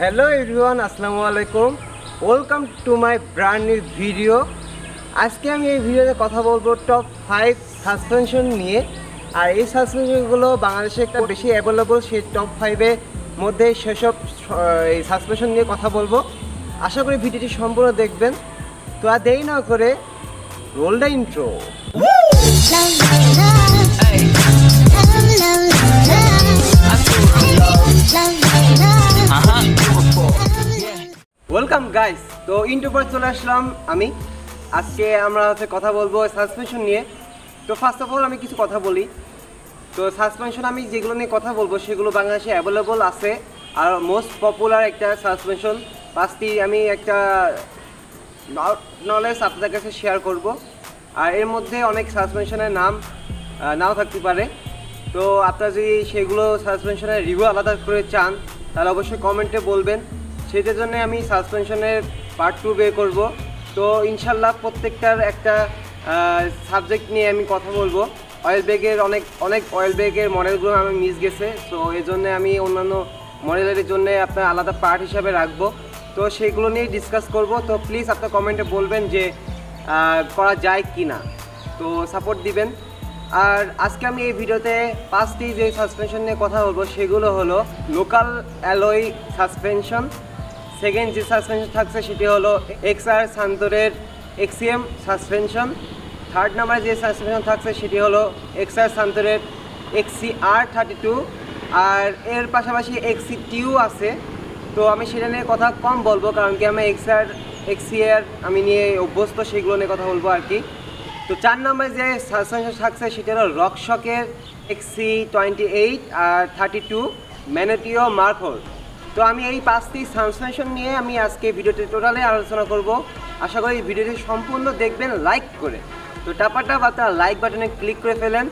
Hello everyone अस्सलामु आलैकुम welcome to my brand new video. আজকে আমি এই ভিডিওতে কথা বলবো টপ 5 সাসপেনশন নিয়ে। আর এই সাসপেনশনগুলো বাংলাদেশে একটা বেশি অ্যাভেলেবল, সেই টপ 5 এর মধ্যে সেসব এই সাসপেনশন নিয়ে কথা বলবো। আশা করি ভিডিওটি সম্পূর্ণ দেখবেন। তো আর দেরি না করে role the intro. Welcome guys, তো ইন্ট্রো পর চলে আসলাম আমি। আজকে আমরা কথা বলবো সাসপেনশন নিয়ে। তো ফার্স্ট অফ অল আমি কিছু কথা বলি। তো সাসপেনশন আমি যেগুলো নিয়ে কথা বলবো সেগুলো বাংলাদেশে অ্যাভেলেবল আছে। আর মোস্ট পপুলার একটা সাসপেনশন পাঁচটি আমি একটা নলেজ আপনাদের কাছে শেয়ার করব। আর এর মধ্যে অনেক সাসপেনশনের নাম নাও থাকতে পারে। তো আপনারা যদি সেগুলো সাসপেনশনের রিভিউ আলাদা করে চান তাহলে অবশ্যই কমেন্টে বলবেন। সেটার জন্য আমি সাসপেনশনের পার্ট 2 বের করব। তো ইনশাল্লাহ প্রত্যেকটার একটা সাবজেক্ট নিয়ে আমি কথা বলবো। অয়েল ব্যাগের অনেক অয়েল ব্যাগের মডেলগুলো আমি মিস গেছে, তো এই জন্য আমি অন্যান্য মডেলের জন্য আপনার আলাদা পার্ট হিসাবে রাখবো। তো সেইগুলো নিয়ে ডিসকাস করব। তো প্লিজ আপনার কমেন্টে বলবেন যে করা যায় কি না, তো সাপোর্ট দিবেন। আর আজকে আমি এই ভিডিওতে 5টি যে সাসপেনশন নিয়ে কথা বলবো সেগুলো হলো লোকাল অ্যালয় সাসপেনশন। সেকেন্ড যে সাসপেনশন থাকছে সেটি হলো এক্সআর সান্তোরের এক্সিএম সাসপেনশন। থার্ড নাম্বার যে সাসপেনশন থাকছে সেটি হলো এক্সআর সান্তোরের XCR32। আর এর পাশাপাশি XC2 আছে। তো আমি সেটা নিয়ে কথা কম বলবো, কারণ কি আমি XCR আমি নিয়ে অভ্যস্ত, সেগুলো নিয়ে কথা বলবো আর কি। তো 4 নম্বরে যে সাসপেনশন থাকছে সেটা হলো রকশকের XC28 আর 32 ম্যানোটিও মার্কর। তো আমি এই 5টি সাসপেনশন নিয়ে আমি আজকে ভিডিওটি টোটালি আলোচনা করব। আশা করি ভিডিওটি সম্পূর্ণ দেখবেন লাইক করে। তো টাপাটাপ আপনারা লাইক বাটনে ক্লিক করে ফেলেন।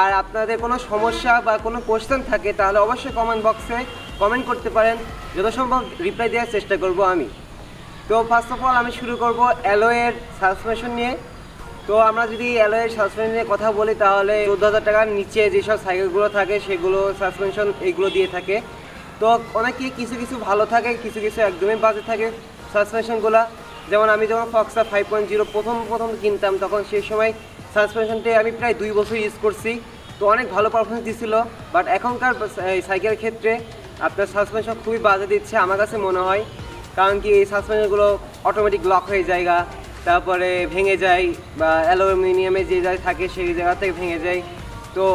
আর আপনাদের কোনো সমস্যা বা কোনো কোশ্চেন থাকে তাহলে অবশ্যই কমেন্ট বক্সে কমেন্ট করতে পারেন, যথাসম্ভব রিপ্লাই দেওয়ার চেষ্টা করব আমি। তো ফার্স্ট অফ অল আমি শুরু করব অ্যালয়ের সাসপেনশন নিয়ে। তো আমরা যদি অ্যালয়ের সাসপেনশন নিয়ে কথা বলি তাহলে 14,000 টাকার নিচে যেসব সাইকেলগুলো থাকে সেগুলো সাসপেনশন এইগুলো দিয়ে থাকে। তো অনেকে কিছু ভালো থাকে, কিছু একদমই বাজে থাকে সাসপেনশনগুলো। যেমন আমি যখন ফক্সা 5.0 প্রথম কিনতাম তখন সেই সময় সাসপেনশনটি আমি প্রায় 2 বছর ইউজ করছি। তো অনেক ভালো পারফরমেন্স দিচ্ছিল। বাট এখনকার সাইকেলের ক্ষেত্রে আপনার সাসপেনশন খুবই বাজে দিচ্ছে আমার কাছে মনে হয়। কারণ কি এই সাসপেনশনগুলো অটোমেটিক লক হয়ে যায়, তারপরে ভেঙে যায়, বা অ্যালুমিনিয়ামে যে জায়গায় থাকে সেই জায়গা থেকে ভেঙে যায়। তো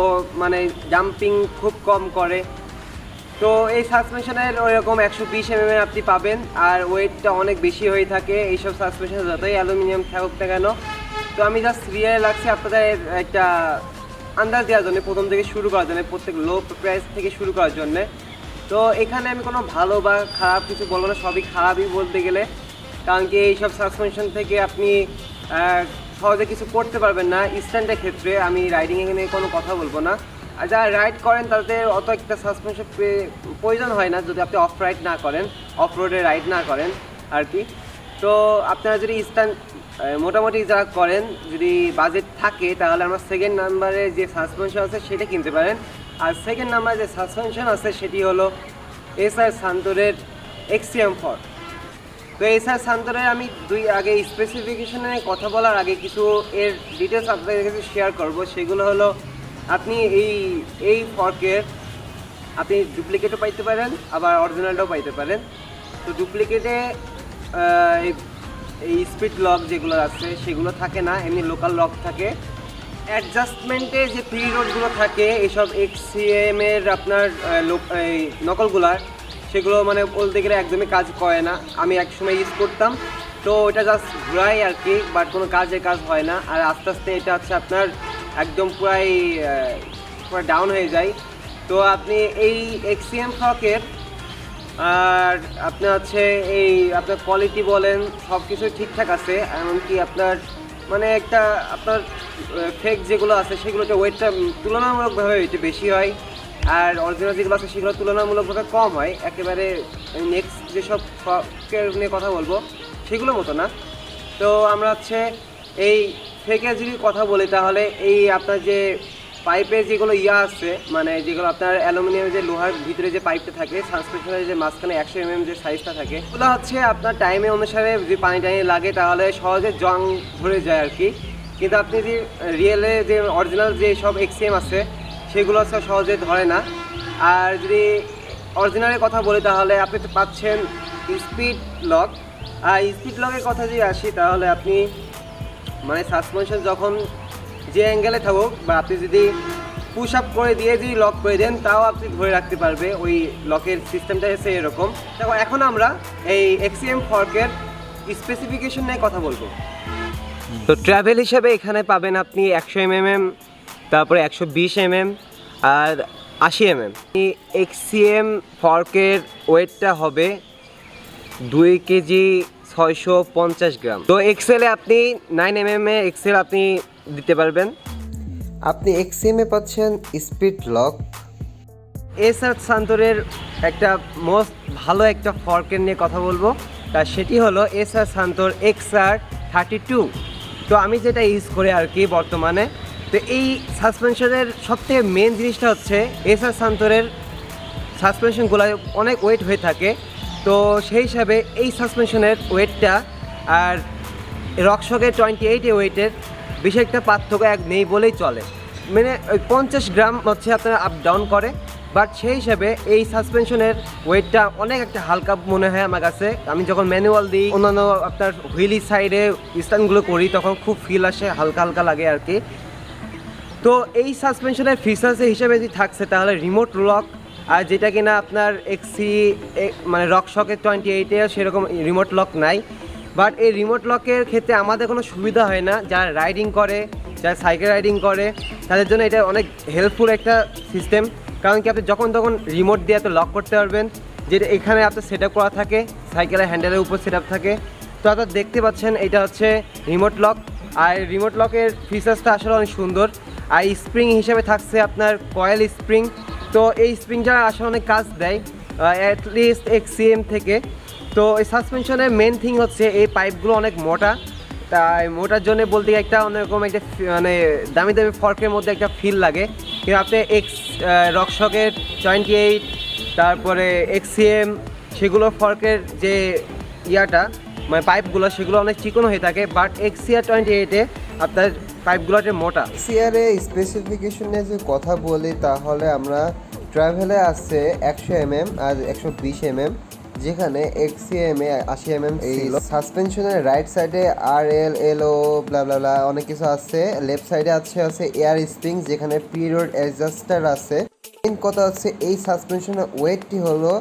মানে জাম্পিং খুব কম করে। তো এই সাসপেনশনের ওইরকম 120 mm আপনি পাবেন। আর ওয়েটটা অনেক বেশি হয়ে থাকে এইসব সাসপেনশন, যতই অ্যালুমিনিয়াম থাকুক না কেন। তো আমি জাস্ট রিয়ালে লাগছে আপনাদের একটা আন্দাজ দেওয়ার জন্য, প্রথম থেকে শুরু করার জন্য, প্রত্যেক লো প্রাইস থেকে শুরু করার জন্যে। তো এখানে আমি কোনো ভালো বা খারাপ কিছু বলবো না, সবই খারাপই বলতে গেলে। কারণ কি এইসব সাসপেনশন থেকে আপনি সহজে কিছু করতে পারবেন না স্ট্যান্ডের ক্ষেত্রে। আমি রাইডিংয়ে এখানে কোনো কথা বলবো না। আর যারা রাইড করেন তাদের অত একটা সাসপেনশন প্রয়োজন হয় না যদি আপনি অফ রাইড না করেন, অফ রোডে রাইড না করেন আর কি। তো আপনারা যদি স্ট্যান্ড মোটামুটি যারা করেন, যদি বাজেট থাকে তাহলে আমার সেকেন্ড নাম্বারে যে সাসপেনশন আছে সেটা কিনতে পারেন। আর সেকেন্ড নাম্বারে যে সাসপেনশন আছে সেটি হলো এসআর সান্তোরের XCM4। তো এসআর সান্তোরের আমি আগে স্পেসিফিকেশনে কথা বলার আগে কিছু এর ডিটেলস আপনাদের কাছে শেয়ার করব। সেগুলো হলো আপনি এই ফর্কের আপনি ডুপ্লিকেটও পাইতে পারেন, আবার অরিজিনালটাও পাইতে পারেন। তো ডুপ্লিকেটে এই স্পিড লক যেগুলো আছে সেগুলো থাকে না, এমনি লোকাল লক থাকে। অ্যাডজাস্টমেন্টে যে প্রি রোডগুলো থাকে এইসব XCM এর আপনার এই নকলগুলার, সেগুলো মানে বলতে গেলে একদমই কাজ করে না। আমি একসময় ইউজ করতাম, তো ওটা জাস্ট ঘুরাই আর কি, বাট কোনো কাজ হয় না। আর আস্তে আস্তে এটা হচ্ছে আপনার একদম পুরো ডাউন হয়ে যায়। তো আপনি এই XCM ফ্রকের আর আপনার হচ্ছে এই আপনার কোয়ালিটি বলেন সব কিছু ঠিকঠাক আছে। এমনকি আপনার মানে একটা আপনার ফেক যেগুলো আছে সেগুলোতে ওয়েটটা তুলনামূলকভাবে একটু বেশি হয়। আর অরিজিনাল যেগুলো আছে সেগুলো তুলনামূলকভাবে কম হয়। একেবারে নেক্সট যেসব ফ্রকের নিয়ে কথা বলবো সেগুলো মতো না। তো আমরা হচ্ছে এই ফেকের যদি কথা বলি তাহলে এই আপনার যে পাইপের যেগুলো আছে মানে যেগুলো আপনার অ্যালুমিনিয়ামের যে লোহার ভিতরে যে পাইপটা থাকে সাসপেনশনের যে মাঝখানে 100 mm যে সাইজটা থাকে ওগুলো হচ্ছে আপনার টাইমে অনুসারে যদি পানি লাগে তাহলে সহজে জং ধরে যায় আর কি। কিন্তু আপনি যে রিয়েলে যে অরিজিনাল যে সব XCM আছে সেগুলো সহজে ধরে না। আর যদি অরিজিনালের কথা বলি তাহলে আপনি পাচ্ছেন স্পিড লক। আর স্পিড লকের কথা যদি আসি তাহলে আপনি মানে সাসপেনশন যখন যে অ্যাঙ্গেলে থাকুক বা আপনি যদি পুশ আপ করে দিয়ে যদি লক করে দেন তাও আপনি ধরে রাখতে পারবে। ওই লকের সিস্টেমটা এসে এরকম। দেখো এখন আমরা এই XCM ফর্কের স্পেসিফিকেশন নিয়ে কথা বলবো। তো ট্রাভেল হিসেবে এখানে পাবেন আপনি 100 mm, তারপরে 120 mm আর 80 mm। XCM ফর্কের ওয়েটটা হবে 2 কেজি 650 গ্রাম। তো এক্সেলে আপনি 9 mm এক্সেল আপনি দিতে পারবেন। আপনি XCM এ পাচ্ছেন স্পিড লক। এসআর সান্তোরের একটা মোস্ট ভালো একটা ফর্কের নিয়ে কথা বলবো, তা সেটি হলো এসআর সান্তোর XR32। তো আমি যেটা ইউজ করি আর কি বর্তমানে। তো এই সাসপেনশনের সবথেকে মেন জিনিসটা হচ্ছে এসআর সান্তোরের সাসপেনশনগুলো অনেক ওয়েট হয়ে থাকে। তো সেই হিসাবে এই সাসপেনশনের ওয়েটটা আর রকশকের 28 ওয়েটের বেশি একটা পার্থক্য নেই বলেই চলে। মানে ওই 50 গ্রাম হচ্ছে আপনার আপ ডাউন করে, বাট সেই হিসাবে এই সাসপেনশনের ওয়েটটা অনেক একটা হালকা মনে হয় আমার কাছে। আমি যখন ম্যানুয়াল দিই অন্যান্য আপনার হুইলি সাইডে স্ট্যান্ডগুলো করি তখন খুব ফিল আসে, হালকা হালকা লাগে আর কি। তো এই সাসপেনশনের ফিচার্স হিসেবে যদি থাকছে তাহলে রিমোট লক, আর যেটা কিনা আপনার মানে রকশকের 28-এ সেরকম রিমোট লক নাই। বাট এই রিমোট লকের ক্ষেত্রে আমাদের কোনো সুবিধা হয় না। যারা রাইডিং করে, যারা সাইকেল রাইডিং করে তাদের জন্য এটা অনেক হেল্পফুল একটা সিস্টেম। কারণ কি আপনি যখন তখন রিমোট দিয়ে এত লক করতে পারবেন, যেটা এখানে আপনার সেট আপ করা থাকে, সাইকেলের হ্যান্ডেলের উপর সেট আপ থাকে। তো আপনারা দেখতে পাচ্ছেন এটা হচ্ছে রিমোট লক। আর রিমোট লকের ফিচার্সটা আসলে অনেক সুন্দর। আর স্প্রিং হিসেবে থাকছে আপনার কয়েল স্প্রিং। তো এই স্প্রিংটা আসলে অনেক কাজ দেয় অ্যাটলিস্ট XCM থেকে। তো এই সাসপেনশনের মেন থিং হচ্ছে এই পাইপগুলো অনেক মোটা। তাই মোটার জন্য বলতে একটা অন্যরকম একটা মানে দামি দামি ফর্কের মধ্যে একটা ফিল লাগে। কিন্তু আপনি রকশকের 28 তারপরে XCM সেগুলো ফর্কের যে মানে পাইপগুলো সেগুলো অনেক চিকন হয়ে থাকে। বাট XCR28-এ আপনার পাইপগুলো একটা মোটা। XCR-এ স্পেসিফিকেশনে যে কথা বলি তাহলে আমরা ট্রাভেলে আছে 100 mm আর 120 mm, যেখানে XCM-এ 80 mm। এই সাসপেনশনের রাইট সাইডে RL LO ব্লা ব্লা ব্লা অনেক কিছু আছে। লেফট সাইডে আছে এয়ার স্প্রিং, যেখানে পিরিয়ড অ্যাডজাস্টার আছে। মেন কথা হচ্ছে এই সাসপেনশনের ওয়েটটি হলো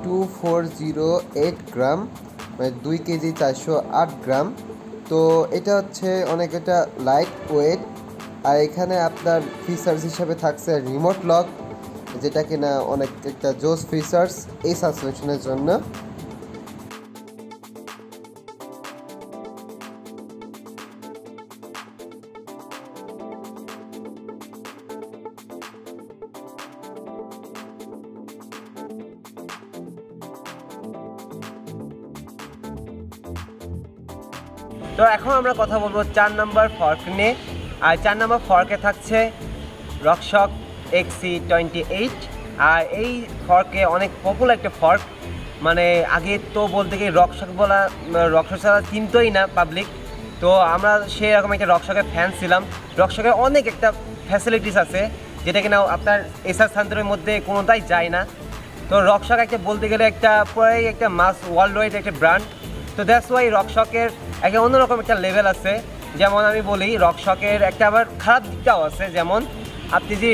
2408 গ্রাম, মানে 2 কেজি 408 গ্রাম। তো এটা হচ্ছে অনেক একটা লাইট ওয়েট। আর এখানে আপনার ফিচার্স হিসাবে থাকছে রিমোট লক, যেটা কিনা অনেক একটা জোস ফিচার্স এই সাসপেনশনের জন্য। তো এখন আমরা কথা বলবো 4 নম্বর ফর্ক নিয়ে। আর 4 নম্বর ফর্কে থাকছে রকশক XC28। আর এই ফর্কে অনেক পপুলার একটা ফর্ক। মানে আগে তো বলতে গিয়ে রকশক ছাড়া চিনতই না পাবলিক। তো আমরা সেরকম একটা রকশকের ফ্যান ছিলাম। রকশকের অনেক একটা ফ্যাসিলিটিস আছে যেটা কিনা আপনার এসআর সান্তোরের মধ্যে কোনোটাই যায় না। তো রকশক একটা বলতে গেলে একটা প্রায় একটা মাস ওয়ার্ল্ড ওয়াইড একটা ব্র্যান্ড। তো দ্যাটস ওয়াই রকশকের একটা অন্যরকম একটা লেভেল আছে। যেমন আমি বলি রকশকের একটা আবার খারাপ দিকটাও আছে। যেমন আপনি যদি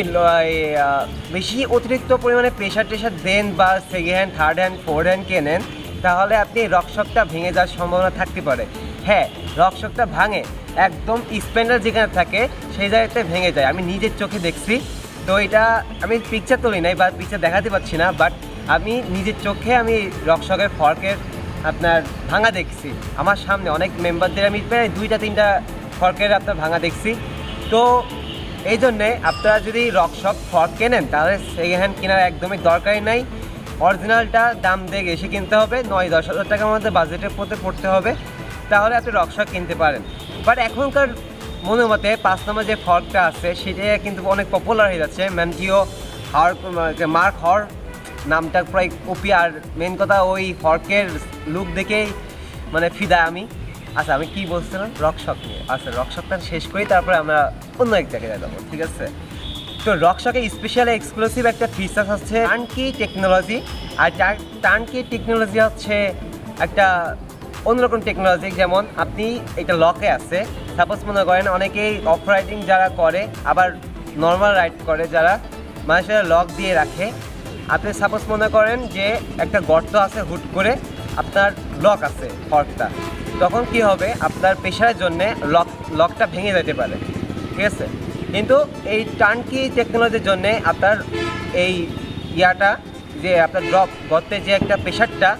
বেশি অতিরিক্ত পরিমাণে প্রেশার দেন বা second hand, third hand, fourth hand কেনেন তাহলে আপনি রকশকটা ভেঙে যাওয়ার সম্ভাবনা থাকতে পারে। হ্যাঁ, রকশকটা ভাঙে, একদম স্প্যান্ডার যেখানে থাকে সেই জায়গাতে ভেঙে যায়। আমি নিজের চোখে দেখছি। তো এটা আমি পিকচার তুলি নাই বা পিকচার দেখাতে পারছি না, বাট আমি নিজের চোখে আমি রকশকের ফর্কের আপনার ভাঙা দেখছি। আমার সামনে অনেক মেম্বারদের আমি প্রায় 2-3টা ফর্কের আপনার ভাঙা দেখছি। তো এই জন্যে আপনারা যদি রকশক ফর্ক কেনেন তাহলে সেকেন্ড হ্যান্ড কেনার একদমই দরকারই নাই। অরিজিনালটা দাম দিয়ে এসে কিনতে হবে, 9-10 হাজার টাকার মধ্যে বাজেটের মধ্যে পড়তে হবে, তাহলে আপনি রকশক কিনতে পারেন। বাট এখনকার মনে মতে 5 নম্বর যে ফর্কটা আছে সেটা কিন্তু অনেক পপুলার হয়ে যাচ্ছে। ম্যান্টিও হর মার্ক হর নামটা প্রায় কপি। আর মেন কথা ওই ফর্কের লুক দেখেই মানে ফিদা আমি। আচ্ছা আমি কি বলছিলাম, রকশক নিয়ে। আচ্ছা রকশকটা শেষ করি, তারপরে আমরা অন্য এক জায়গায় যাবো, ঠিক আছে? তো রকশকে স্পেশাল এক্সক্লুসিভ একটা ফিচার হচ্ছে টার্নকি টেকনোলজি। আর টার্নকি টেকনোলজি হচ্ছে একটা অন্যরকম টেকনোলজি। যেমন আপনি এটা লকে আছে, সাপোজ মনে করেন অনেকেই অফ রাইডিং যারা করে, আবার নর্মাল রাইড করে যারা, মানুষেরা লক দিয়ে রাখে। আপনি সাপোজ মনে করেন যে একটা গর্ত আছে, হুট করে আপনার লক আছে ফর্কটা, তখন কি হবে, আপনার প্রেশারের জন্যে লকটা ভেঙে যেতে পারে, ঠিক আছে? কিন্তু এই টার্নকি টেকনোলজির জন্যে আপনার এই ইয়াটা যে আপনার গর্তে যে একটা প্রেশারটা,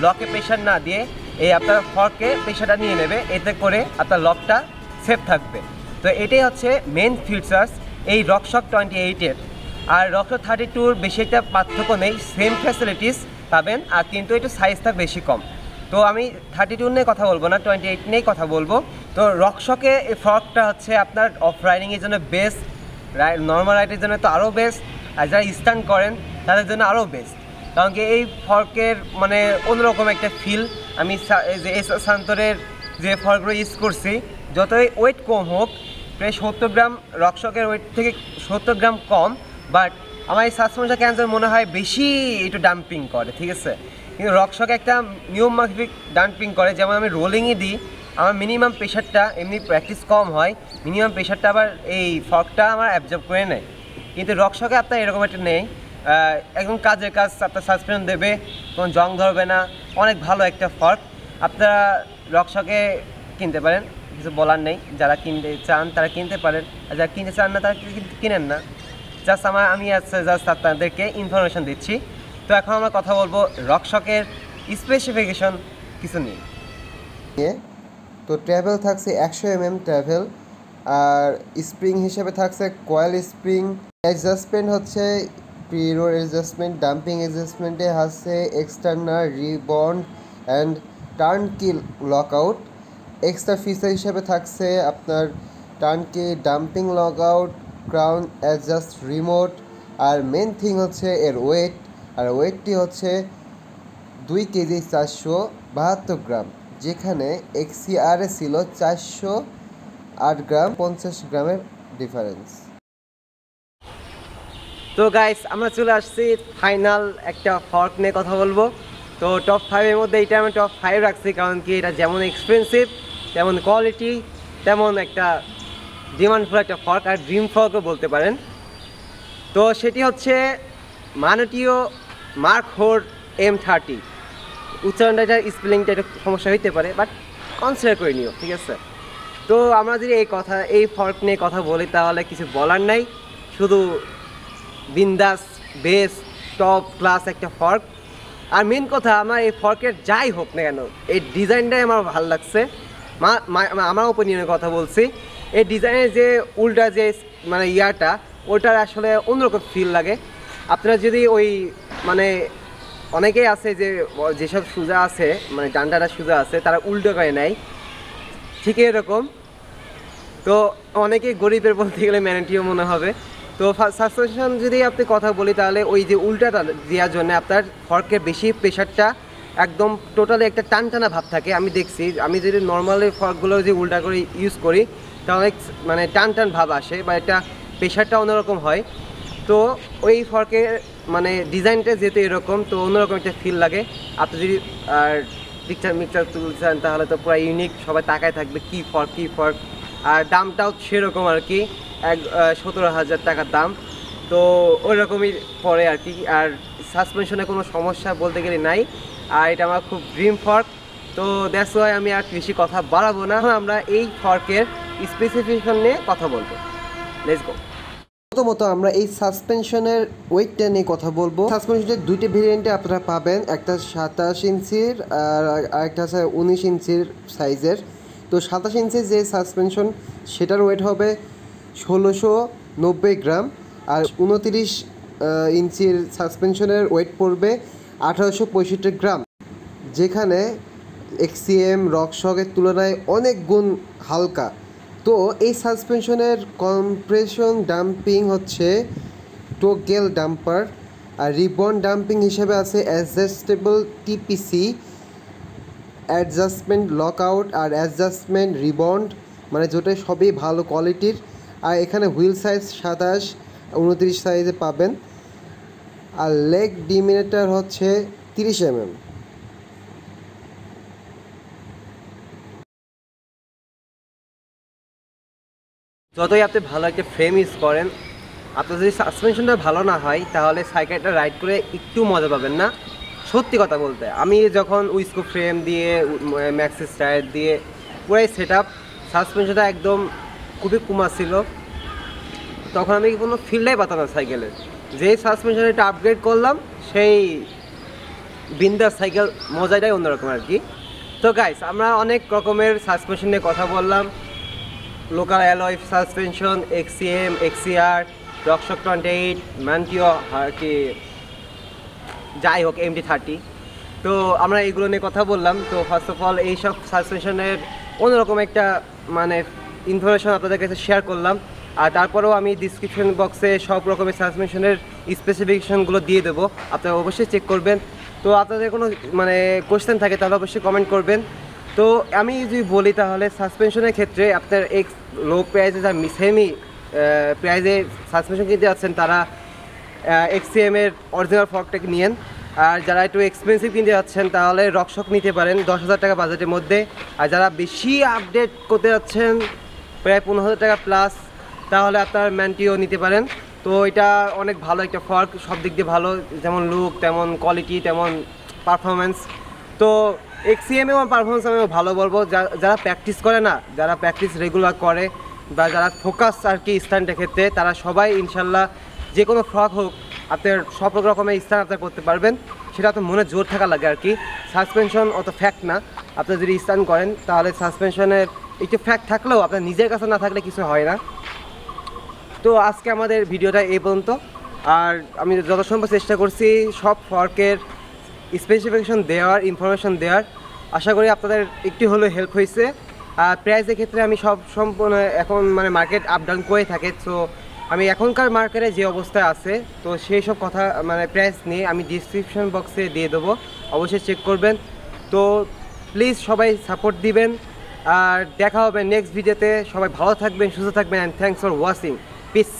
লকে প্রেশার না দিয়ে এই আপনার ফর্কে প্রেশারটা নিয়ে নেবে, এতে করে আপনার লকটা সেফ থাকবে। তো এটাই হচ্ছে মেন ফিচার্স এই রকশক 28-এর। আর রকশক 32-র বেশি একটা পার্থক্য নেই, সেম ফ্যাসিলিটিস পাবেন, আর কিন্তু একটু সাইজটা বেশি কম। তো আমি 32 নিয়ে কথা বলবো না, 28 নিয়েই কথা বলবো। তো রকশকে এই ফর্কটা হচ্ছে আপনার অফ রাইডিংয়ের জন্য বেস্ট, নর্মাল রাইডের জন্য তো আরও বেস্ট, আর যারা স্টান্ট করেন তাদের জন্য আরও বেস্ট। কারণ কি এই ফর্কের মানে অন্যরকম একটা ফিল। আমি যে সান্তরের যে ফর্কগুলো ইউজ করছি, যতই ওয়েট কম হোক, প্রায় 70 গ্রাম রকশকের ওয়েট থেকে 70 গ্রাম কম, বাট আমার এই সাসপেনশন ক্যান্সার মনে হয় বেশি একটু ডাম্পিং করে, ঠিক আছে? কিন্তু রকশক একটা নিয়ম মাফিক ডাম্পিং করে। যেমন আমি রোলিংয়ে দিই, আমার মিনিমাম প্রেশারটা, এমনি প্র্যাকটিস কম হয়, মিনিমাম প্রেশারটা আবার এই ফর্কটা আমার অ্যাবজর্ব করে নেয়। কিন্তু রকশকে আপনার এরকম একটা নেই, একদম কাজের কাজ, আপনার সাসপেনশন দেবে, কোনো জং ধরবে না, অনেক ভালো একটা ফর্ক। আপনারা রকশকে কিনতে পারেন, কিছু বলার নেই। যারা কিনতে চান তারা কিনতে পারেন, আর যারা কিনতে চান না তারা কিনেন না। জাস্ট আমি জাস্ট আপনাদেরকে ইনফরমেশন দিচ্ছি। তো এখন আমরা কথা বলবো রকশকের স্পেসিফিকেশন কিছু নিয়ে। তো ট্রাভেল থাকছে 100 mm ট্রাভেল, আর স্প্রিং হিসেবে থাকছে কয়েল স্প্রিং। অ্যাডজাস্টমেন্ট হচ্ছে প্রিরোড অ্যাডজাস্টমেন্ট, ডাম্পিং অ্যাডজাস্টমেন্টে আছে external rebound and turnkey lockout. Extra feature হিসেবে থাকছে আপনার turnkey dumping lockout, crown adjust remote. আর মেন থিং হচ্ছে এর ওয়েট, আর ওয়েটটি হচ্ছে 2 কেজি 472 গ্রাম, যেখানে এক্সিআরে ছিল 408 গ্রাম, 50 গ্রামের ডিফারেন্স। তো গাইস আমরা চলে আসছি ফাইনাল একটা ফর্ক নিয়ে কথা বলবো। তো টপ 5-এর মধ্যে এটা আমি টপ 5 রাখছি, কারণ কি এটা যেমন এক্সপেন্সিভ, তেমন কোয়ালিটি, তেমন একটা ডিমান্ডফুল একটা ফর্ক, আর ড্রিম ফর্কও বলতে পারেন। তো সেটি হচ্ছে মানটীয় মার্ক হোর M30। উচ্চারণটা, এটা স্পেলিংটা একটু সমস্যা হইতে পারে, বাট কনসিডার করে নিও, ঠিক আছে? তো আমরা যদি এই ফর্ক নিয়ে কথা বলি তাহলে কিছু বলার নাই, শুধু বিন্দাস বেস টপ ক্লাস একটা ফর্ক। আর মেন কথা, আমার এই ফর্কের যাই হোক না কেন, এই ডিজাইনটাই আমার ভালো লাগছে। আমার ওপিনিয়নের কথা বলছি, এই ডিজাইনের যে উল্টা যে মানে ইয়াটা, ওটার আসলে অন্যরকম ফিল লাগে। আপনারা যদি ওই মানে অনেকেই আছে যে যেসব সোজা আছে, মানে ডান্ডাটা সোজা আছে, তারা উল্টো করে নেয়, ঠিক এরকম। তো অনেকেই গরিবের বলতে গেলে ম্যানেটিও মনে হবে। তো সাসপেনশন যদি আপনি কথা বলি, তাহলে ওই যে উল্টাটা দেওয়ার জন্য আপনার ফর্কের বেশি প্রেশারটা একদম টোটালি একটা টানটানা ভাব থাকে। আমি দেখছি, আমি যদি নর্মালি ফর্কগুলো যে উল্টা করে ইউজ করি, তাহলে মানে টান ভাব আসে, বা একটা প্রেশারটা অন্যরকম হয়। তো ওই ফর্কের মানে ডিজাইনটা যেহেতু এরকম, তো অন্যরকম একটা ফিল লাগে। আপনি যদি আর মিক্সচার তুলছেন তাহলে তো পুরো ইউনিক, সবাই তাকায় থাকবে কী ফর্ক। আর দামটাও সেরকম আর কি, 17,000 টাকার দাম। তো ওই রকমই পড়ে আর কি। আর সাসপেনশনে কোনো সমস্যা বলতে গেলে নাই, আর এটা আমার খুব ড্রিম ফর্ক। তো দ্যাটস ওয়াই আমি আর বেশি কথা বাড়াবো না, আমরা এই ফর্কের স্পেসিফিকেশন নিয়ে কথা বলবো। Let's go. প্রথমত আমরা এই সাসপেনশনের ওয়েটটা নিয়ে কথা বলবো। সাসপেনশনের দুইটা ভেরিয়েন্টে আপনারা পাবেন, একটা 27 ইঞ্চির আর আরেকটা আছে 19 ইঞ্চির সাইজের। তো 27 ইঞ্চির যে সাসপেনশন, সেটার ওয়েট হবে 1690 গ্রাম, আর 29 ইঞ্চির সাসপেনশনের ওয়েট পড়বে 1865 গ্রাম, যেখানে এক্সিএম রকশকের তুলনায় অনেক গুণ হালকা। তো এই সাসপেনশনের কম্প্রেশন ডাম্পিং হচ্ছে টোগেল ডাম্পার, আর রিবন ডাম্পিং হিসেবে আছে অ্যাডজাস্টেবল টিপিসি, অ্যাডজাস্টমেন্ট লকআউট আর অ্যাডজাস্টমেন্ট রিবন্ড, মানে যেটা সবই ভালো কোয়ালিটির। আর এখানে হুইল সাইজ 27-29 সাইজে পাবেন। আর লেগ ডিমিনেটর হচ্ছে 30 mm। যতই আপনি ভালো একটা ফ্রেম ইউজ করেন, আপনার যদি সাসপেনশনটা ভালো না হয় তাহলে সাইকেলটা রাইড করে একটু মজা পাবেন না। সত্যি কথা বলতে, আমি যখন উইস্কো ফ্রেম দিয়ে ম্যাক্সিস টায়ার দিয়ে পুরাই সেট আপ, সাসপেনশনটা একদম খুবই কুমা ছিল, তখন আমি কোনো ফিল্ডাই পাতাম না সাইকেলের। যেই সাসপেনশনটা আপগ্রেড করলাম সেই বিন্দাস সাইকেল মজাটাই অন্যরকম আর কি। তো গাইস, আমরা অনেক রকমের সাসপেনশন নিয়ে কথা বললাম, লোকাল অ্যালয় সাসপেনশন, এক্সিএম, এক্সিআর, রকশক 28, ম্যান্টিও আর কি যাই হোক MT-30। তো আমরা এইগুলো নিয়ে কথা বললাম। তো ফার্স্ট অফ অল এইসব সাসপেনশনের অন্যরকম একটা মানে ইনফরমেশন আপনাদের কাছে শেয়ার করলাম। আর তারপরেও আমি ডিসক্রিপশন বক্সে সব রকমের সাসপেনশনের স্পেসিফিকেশনগুলো দিয়ে দেবো, আপনারা অবশ্যই চেক করবেন। তো আপনাদের কোনো মানে কোয়েশ্চেন থাকে তাহলে অবশ্যই কমেন্ট করবেন। তো আমি যদি বলি তাহলে সাসপেনশনের ক্ষেত্রে আপনার লো প্রাইসে যা সেমি প্রাইসে সাসপেনশন কিনতে যাচ্ছেন তারা এক্সিএম এর অরিজিনাল ফর্কটাকে নিয়েন। আর যারা একটু এক্সপেন্সিভ কিনতে যাচ্ছেন তাহলে রকশক নিতে পারেন 10,000 টাকা বাজেটের মধ্যে। আর যারা বেশি আপডেট করতে যাচ্ছেন প্রায় 15,000 টাকা প্লাস, তাহলে আপনার ম্যান্টিও নিতে পারেন। তো এটা অনেক ভালো একটা ফর্ক, সব দিক দিয়ে ভালো, যেমন লুক তেমন কোয়ালিটি তেমন পারফরমেন্স। তো এক্সিএম এবং পারফরমেন্স আমি ভালো বলবো। যারা প্র্যাকটিস করে না, যারা প্র্যাকটিস রেগুলার করে বা যারা ফোকাস আর কি স্ট্যান্ডের ক্ষেত্রে, তারা সবাই ইনশাল্লাহ যে কোনো ফ্রক হোক আপনার সব রকমের স্ট্যান্ড আপনার করতে পারবেন। সেটা তো মনে জোর থাকা লাগে আর কি। সাসপেনশন অত ফ্যাক্ট না, আপনি যদি স্ট্যান্ড করেন তাহলে সাসপেনশনের একটু ফ্যাক্ট থাকলেও আপনার নিজের কাছে না থাকলে কিছু হয় না। তো আজকে আমাদের ভিডিওটা এই পর্যন্ত। আর আমি যত সম্ভব চেষ্টা করছি সব ফর্কের স্পেসিফিকেশন দেওয়ার, ইনফরমেশন দেওয়ার। আশা করি আপনাদের একটু হলেও হেল্প হয়েছে। আর প্রাইসের ক্ষেত্রে আমি সব সম্পূর্ণ এখন মানে মার্কেট আপ ডাউন করে থাকে, সো আমি এখনকার মার্কেটে যে অবস্থায় আছে তো সেই সব কথা মানে প্রাইস নিয়ে আমি ডিসক্রিপশন বক্সে দিয়ে দেবো, অবশ্যই চেক করবেন। তো প্লিজ সবাই সাপোর্ট দিবেন। আর দেখা হবে নেক্সট ভিডিওতে। সবাই ভালো থাকবেন, সুস্থ থাকবেন, and thanks for watching. Piece.